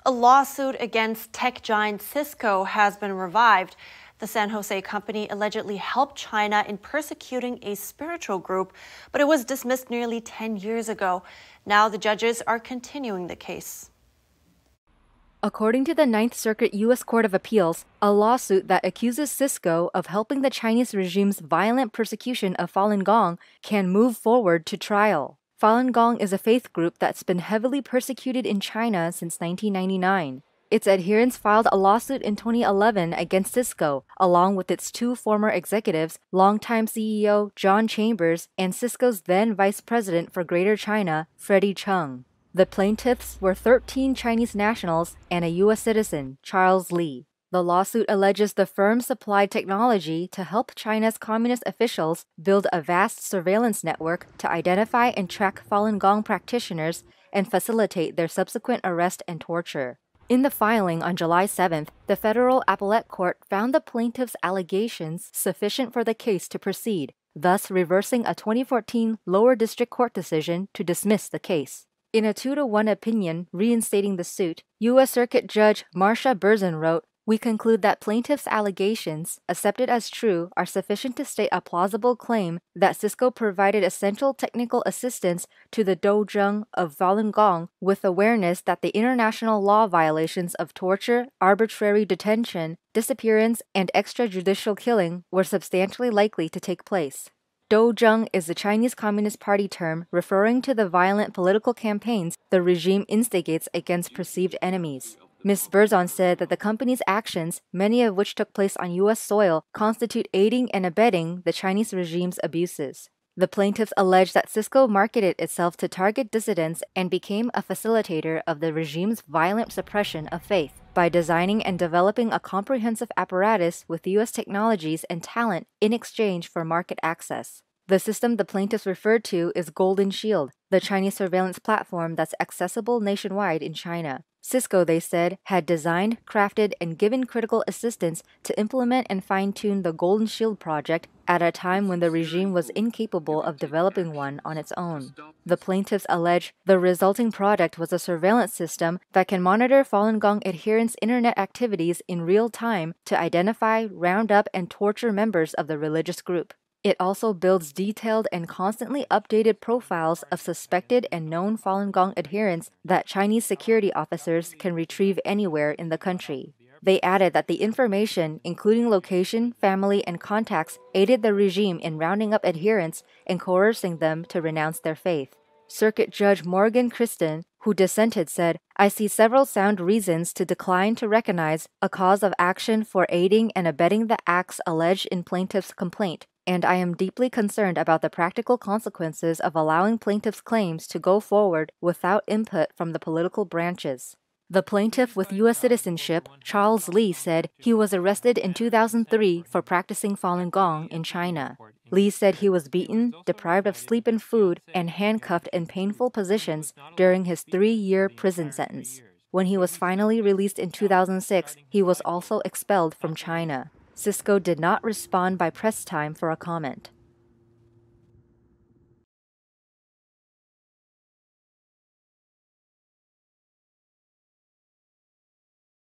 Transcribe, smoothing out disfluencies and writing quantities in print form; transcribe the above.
A lawsuit against tech giant Cisco has been revived. The San Jose company allegedly helped China in persecuting a spiritual group, but it was dismissed nearly 10 years ago. Now the judges are continuing the case. According to the Ninth Circuit U.S. Court of Appeals, a lawsuit that accuses Cisco of helping the Chinese regime's violent persecution of Falun Gong can move forward to trial. Falun Gong is a faith group that's been heavily persecuted in China since 1999. Its adherents filed a lawsuit in 2011 against Cisco, along with its two former executives, longtime CEO John Chambers and Cisco's then vice president for Greater China, Freddie Chung. The plaintiffs were 13 Chinese nationals and a U.S. citizen, Charles Li. The lawsuit alleges the firm supplied technology to help China's communist officials build a vast surveillance network to identify and track Falun Gong practitioners and facilitate their subsequent arrest and torture. In the filing on July 7th, the federal appellate court found the plaintiffs' allegations sufficient for the case to proceed, thus reversing a 2014 lower district court decision to dismiss the case. In a 2-1 opinion reinstating the suit, U.S. Circuit Judge Marcia Berzin wrote, "We conclude that plaintiffs' allegations, accepted as true, are sufficient to state a plausible claim that Cisco provided essential technical assistance to the Dozheng of Falun Gong with awareness that the international law violations of torture, arbitrary detention, disappearance, and extrajudicial killing were substantially likely to take place." Dozheng is the Chinese Communist Party term referring to the violent political campaigns the regime instigates against perceived enemies. Ms. Berzon said that the company's actions, many of which took place on U.S. soil, constitute aiding and abetting the Chinese regime's abuses. The plaintiffs allege that Cisco marketed itself to target dissidents and became a facilitator of the regime's violent suppression of faith by designing and developing a comprehensive apparatus with U.S. technologies and talent in exchange for market access. The system the plaintiffs referred to is Golden Shield, the Chinese surveillance platform that's accessible nationwide in China. Cisco, they said, had designed, crafted, and given critical assistance to implement and fine-tune the Golden Shield project at a time when the regime was incapable of developing one on its own. The plaintiffs allege the resulting product was a surveillance system that can monitor Falun Gong adherents' internet activities in real time to identify, round up, and torture members of the religious group. It also builds detailed and constantly updated profiles of suspected and known Falun Gong adherents that Chinese security officers can retrieve anywhere in the country. They added that the information, including location, family, and contacts, aided the regime in rounding up adherents and coercing them to renounce their faith. Circuit Judge Morgan Kristen, who dissented, said, "I see several sound reasons to decline to recognize a cause of action for aiding and abetting the acts alleged in plaintiff's complaint, and I am deeply concerned about the practical consequences of allowing plaintiffs' claims to go forward without input from the political branches." The plaintiff with U.S. citizenship, Charles Li, said he was arrested in 2003 for practicing Falun Gong in China. Li said he was beaten, deprived of sleep and food, and handcuffed in painful positions during his 3-year prison sentence. When he was finally released in 2006, he was also expelled from China. Cisco did not respond by press time for a comment.